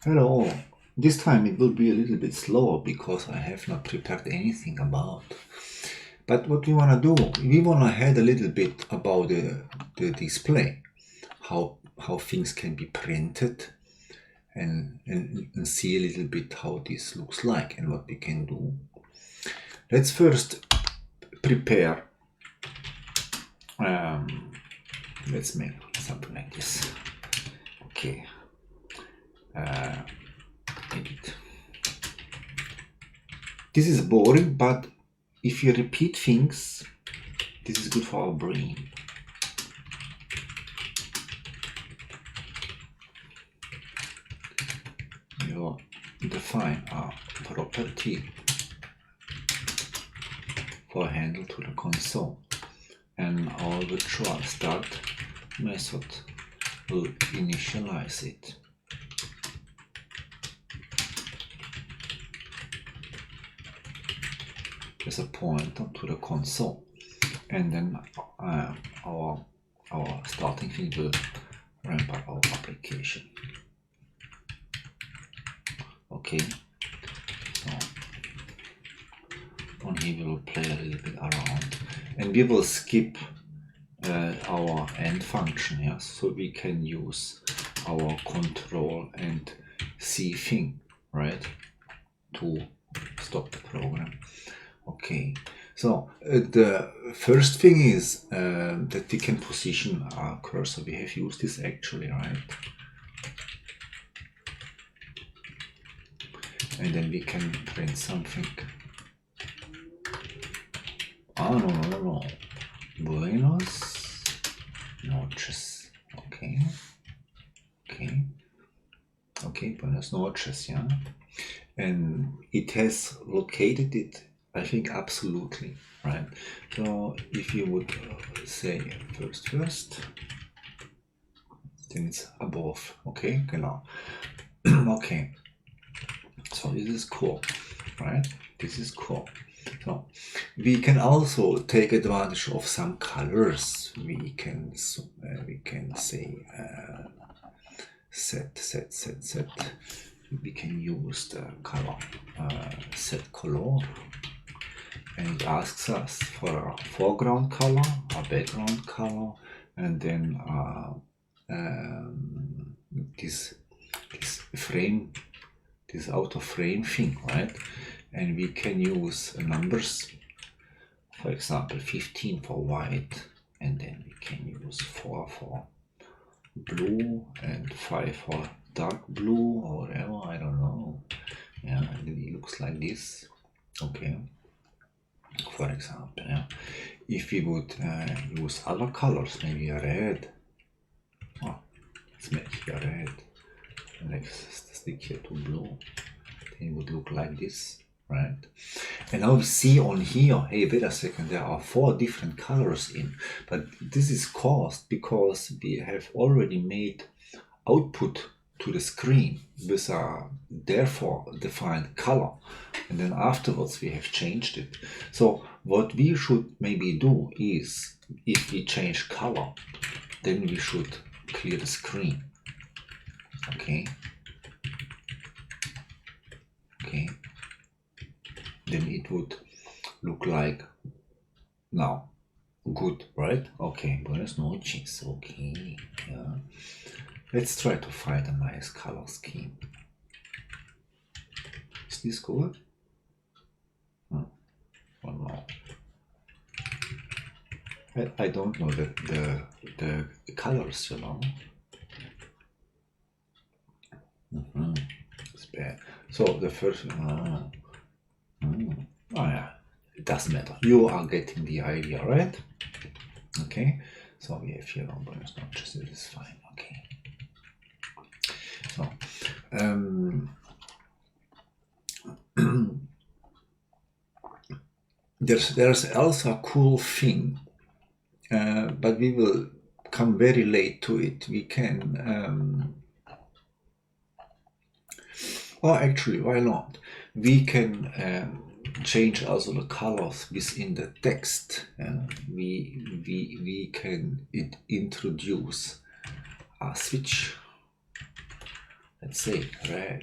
Hello. This time it will be a little bit slower because I have not prepared anything about. But what we want to do, we want to head a little bit about the display, how things can be printed, and see a little bit how this looks like and what we can do. Let's first prepare. Let's make something like this. Okay. Edit. This is boring, but if you repeat things, this is good for our brain. You define a property for handle to the console, and our virtual start method will initialize it. As a pointer to the console, and then our starting thing will ramp up our application. Okay, so on here we will play a little bit around, and we will skip our end function here, so we can use our control and C thing, right, to stop the program. Okay, so the first thing is that we can position our cursor. We have used this actually, right? And then we can print something. Oh, no. Buenos noches. Okay, buenos noches, yeah. And it has located it, I think, absolutely, right? So if you would say first, then it's above, okay, genau. Okay, so this is cool, right? This is cool. So we can also take advantage of some colors. We can say set. We can use the color set color, and it asks us for a foreground color, a background color, and then this frame, this out of frame thing, right? And we can use numbers, for example 15 for white, and then we can use 4 for blue and 5 for dark blue or whatever, I don't know. Yeah, and it looks like this. Okay, for example, yeah. If we would use other colors, maybe a red. Oh, let's make here red. Let's stick here to blue. Then it would look like this, right? And now we see on here, hey, wait a second, there are 4 different colors in, but this is caused because we have already made output to the screen with a therefore defined color, and then afterwards we have changed it. So what we should maybe do is, if we change color, then we should clear the screen. Okay, then it would look like now. Good, right? Okay, buenas noches. Okay, yeah. Let's try to find a nice color scheme. Is this good? Oh no. I don't know the colors, you know. It's bad. So the first, oh yeah, it doesn't matter. You are getting the idea, right? Okay, so we have here on buenos noches. It is fine. Okay. So there's also a cool thing, but we will come very late to it. We can or actually, why not? We can change also the colors within the text. We can introduce a switch let's say red,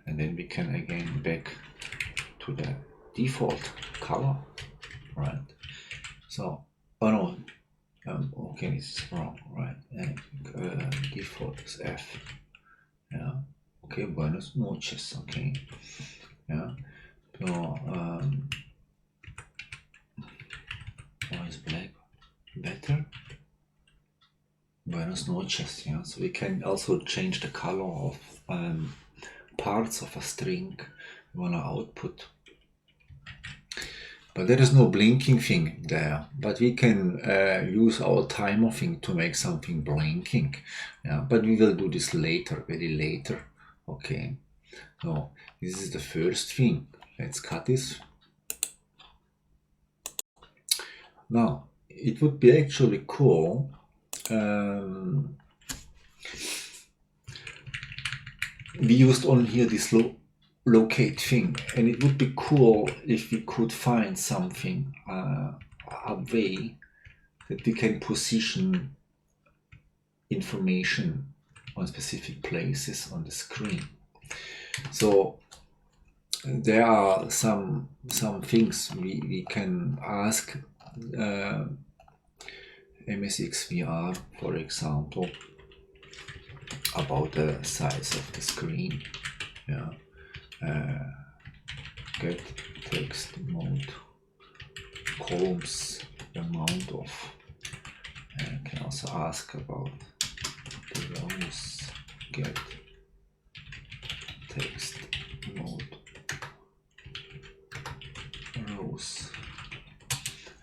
and then we can again back to the default color, right? So, oh no, okay, it's wrong, right? Default is F, yeah. Okay, buenos noches, okay, yeah. So, why is black better? Buenos noches, yeah. So we can also change the color of parts of a string we want to output. But there is no blinking thing there. But we can use our timer thing to make something blinking. Yeah, but we will do this later, very later. Okay. So this is the first thing. Let's cut this. Now it would be actually cool. We used on here this locate thing, and it would be cool if we could find something, a way that we can position information on specific places on the screen. So there are some things we can ask MSXVR, for example, about the size of the screen. Yeah. Get text mode columns amount of, and can also ask about the rows. Get text mode rows,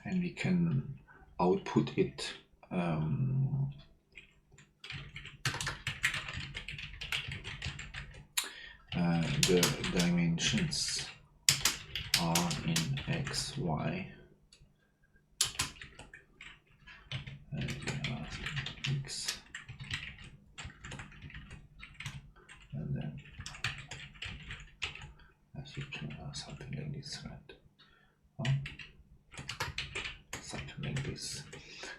and we can output it the dimensions are in X, Y, and we can ask X, and then as you can something like this, right? Something like this.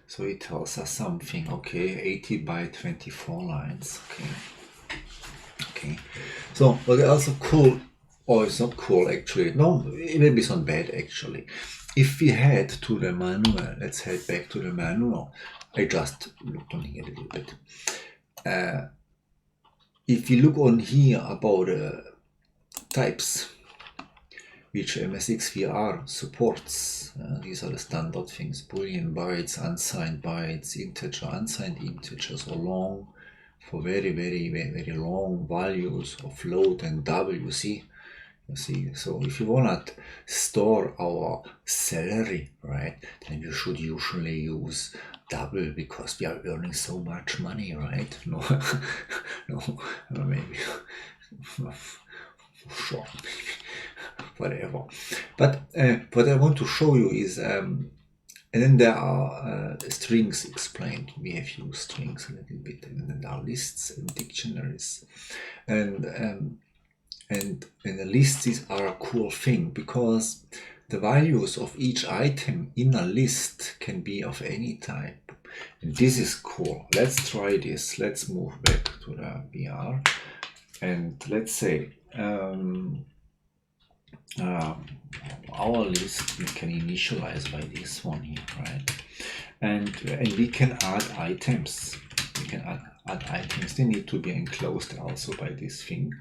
So it tells us something. Okay, 80 by 24 lines. Okay. So what is also cool, or it's not cool actually, no, maybe it's not bad actually. If we head to the manual, let's head back to the manual. I just looked on here a little bit. If you look on here about types, which MSXVR supports, these are the standard things: Boolean bytes, unsigned bytes, integer, unsigned integers, or long, for very long values of float and W. You see, so if you want to store our salary, right, then you should usually use double, because we are earning so much money, right? No, no, maybe sure, whatever. But what I want to show you is, and then there are strings explained. We have used strings a little bit, and then there are lists and dictionaries, and the lists are a cool thing, because the values of each item in a list can be of any type, and this is cool. Let's try this. Let's move back to the VR, and let's say our list we can initialize by this one here, right? And we can add items. We can add items. They need to be enclosed also by this thing,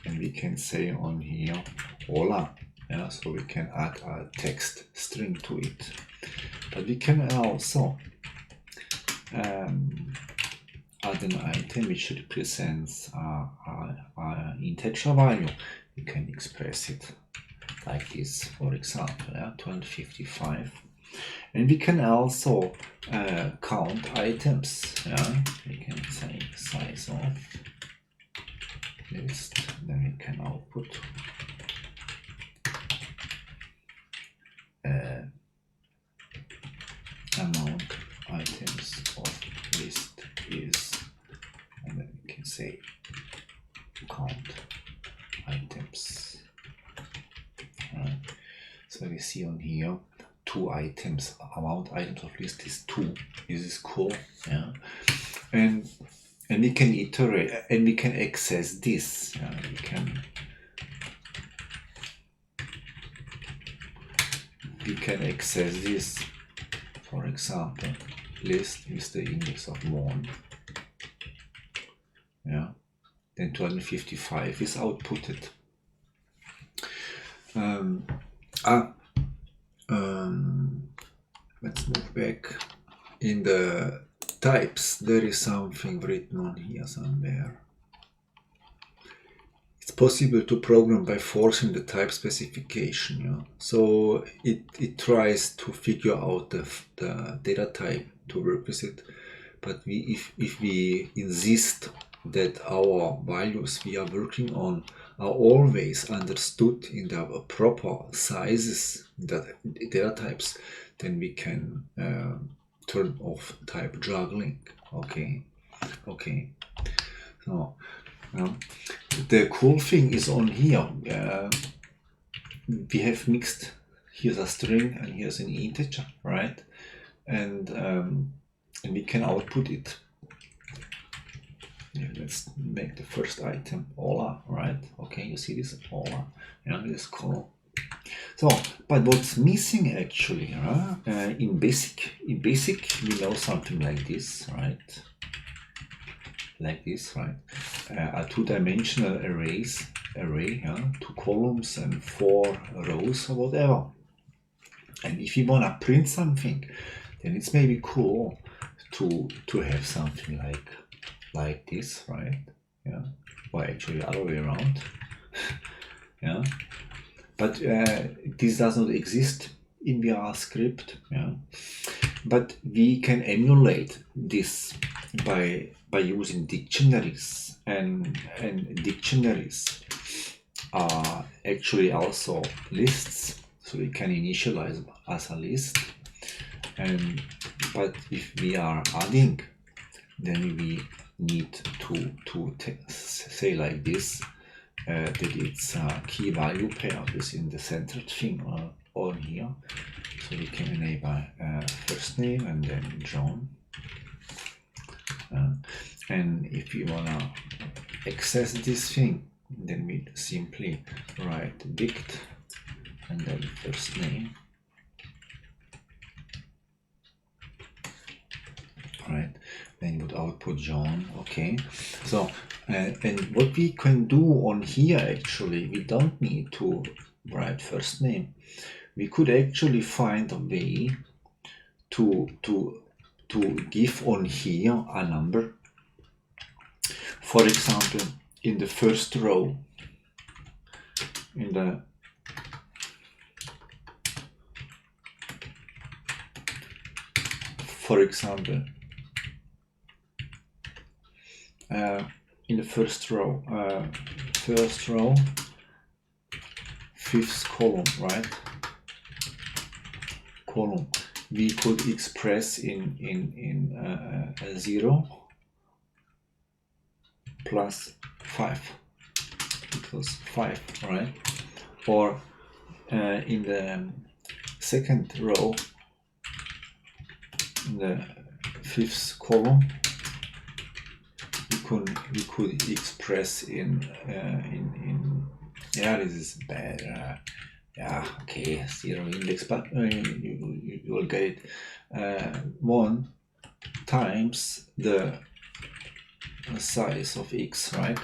and we can say on here hola, yeah, so we can add a text string to it. But we can also add an item which represents an integer value. We can express it like this, for example, 1255. And we can also count items. Yeah, we can say size of list. Then we can output amount items of list is, and then we can say count items. So we see on here 2 items. Amount items of list is 2. This is cool, yeah. And and we can iterate, and we can access this. We can access this, for example, list with the index of 1. Yeah, then 255 is outputted. Let's move back. In the types, there is something written on here somewhere. It's possible to program by forcing the type specification. Yeah? So it tries to figure out the data type to work with it. But if we insist that our values we are working on are always understood in the proper sizes, the data types, then we can turn off type juggling. Okay. So the cool thing is on here. We have mixed. Here's a string and here's an integer, right? And we can output it. Yeah, let's make the first item Ola, right? Okay, you see this Ola, yeah, this cool. So, but what's missing actually, in basic we know something like this, right? Like this, right? A two-dimensional array, 2 columns and 4 rows or whatever. And if you wanna print something, then it's maybe cool to have something like this, right? Yeah, or actually the other way around. Yeah, but this does not exist in VR script. Yeah, but we can emulate this by using dictionaries, and dictionaries are actually also lists, so we can initialize as a list. But if we are adding, then we need to say like this, that it's a key value pair within the centered thing on here. So we can enable first name and then John. And if we wanna access this thing, then we simply write dict and then first name. Right, then you would output John. Okay, so and what we can do on here, actually, we don't need to write first name. We could actually find a way to give on here a number. For example, in the first row, for example, in the first row, fifth column, right? Column, we could express in 0 plus 5 equals 5, right? Or in the second row, in the fifth column, we could express in yeah, this is bad. Yeah, okay, 0 index, but you will get it. 1 times the size of x, right?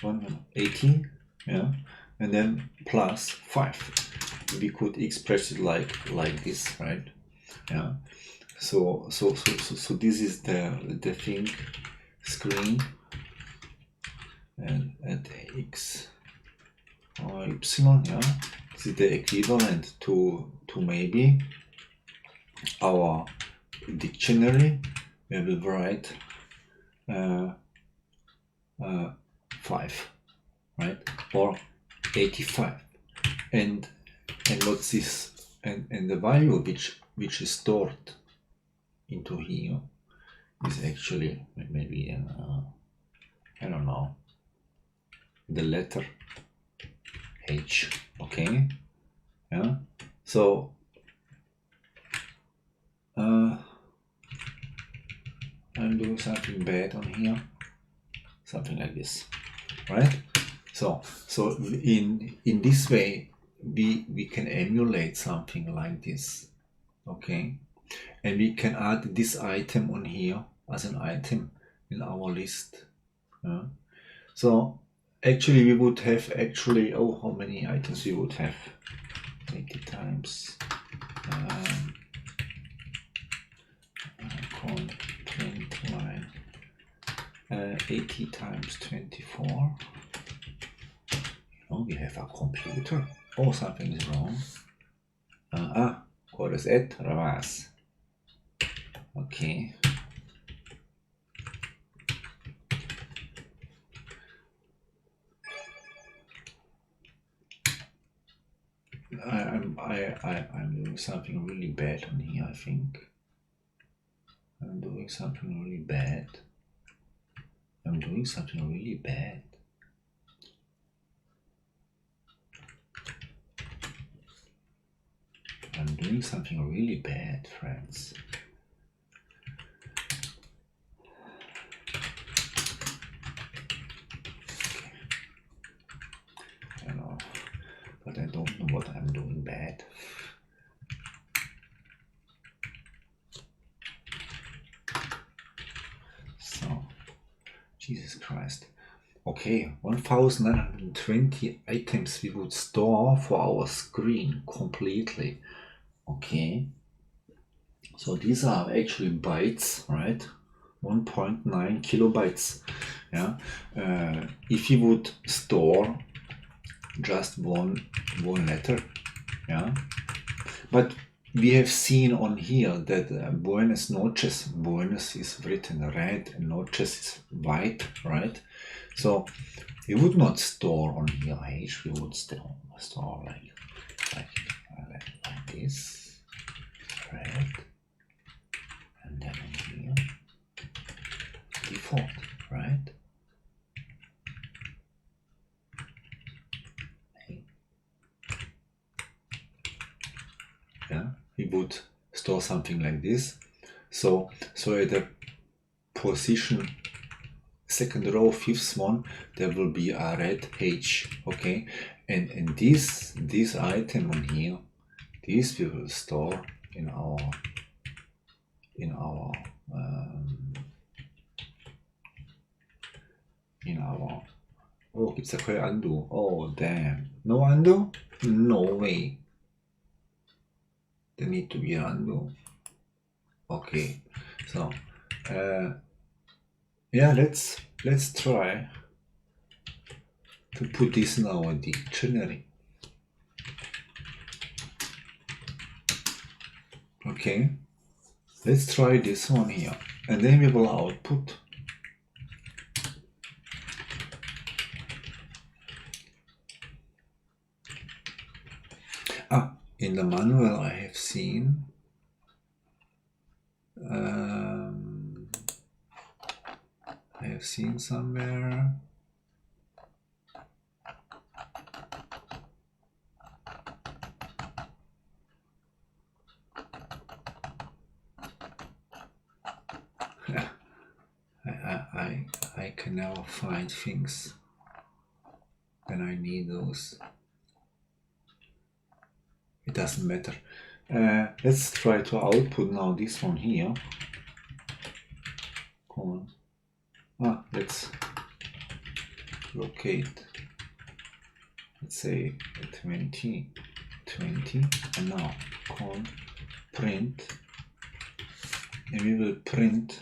180, yeah, and then plus 5. We could express it like this, right? Yeah. So this is the thing screen, and at x or epsilon, yeah, this is the equivalent to maybe our dictionary where we write 5, right, or 85, and what's this, and the value which is stored into here is actually maybe I don't know, the letter H. Okay, yeah. So I'm doing something bad on here. something like this, right? So in this way we can emulate something like this, okay? And we can add this item on here as an item in our list. So actually we would have oh, how many items we would have? 80 times print line 80 times 24. Oh, we have a computer. Oh, something is wrong. What is it? Ravas. Okay. I'm doing something really bad on here, I think. I'm doing something really bad. I'm doing something really bad. I'm doing something really bad, friends. I know, but I don't know what I'm doing bad. So, Jesus Christ. Okay, 1920 items we would store for our screen completely. Okay, so these are actually bytes, right? 1.9 kilobytes. Yeah, if you would store just one letter, yeah. But we have seen on here that Buenos noches, Buenos is written red and noches is white, right? So we would not store on here H, we would store like this, red, and then on here, default, right? Yeah, we would store something like this. So at the position second row, fifth one, there will be a red H, okay? And this item on here, this we will store in our oh, gibt's da kein undo? Oh damn, no undo? No way. There need to be an undo. Okay, so yeah, let's try to put this in our dictionary. Okay, let's try this one here, and then we will output. In the manual I have seen somewhere I can never find things when I need those. It doesn't matter. Let's try to output now this one here. Come on. Let's locate, let's say 20, and now print, and we will print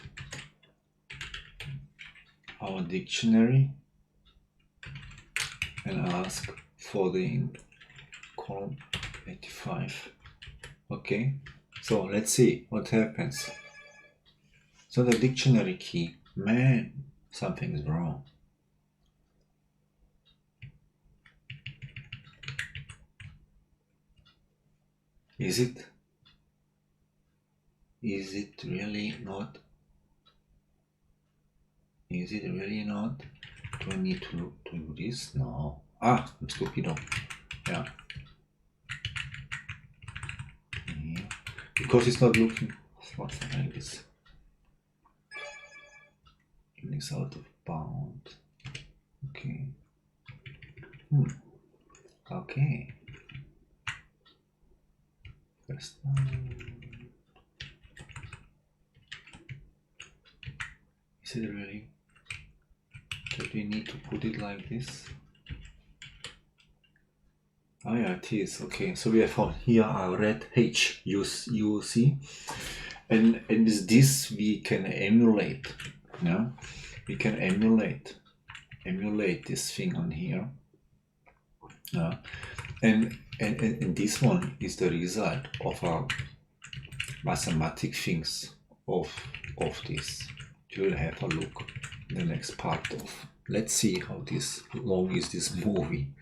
our dictionary and ask for the column 85. Okay, so let's see what happens. So the dictionary key, man, something is wrong. Is it really not? Is it really not? Do I need to do this? No. I'm stupido. Yeah. Because it's not looking something like this. Unix out of bound. Okay. Okay. First one. Is it really that we need to put it like this? Oh yeah, it is. Okay, so we have found here a red H, you see, and with this we can emulate. Yeah, we can emulate this thing on here. Yeah, and this one is the result of a mathematic things of this. You will have a look in the next part of. Let's see how long is this movie.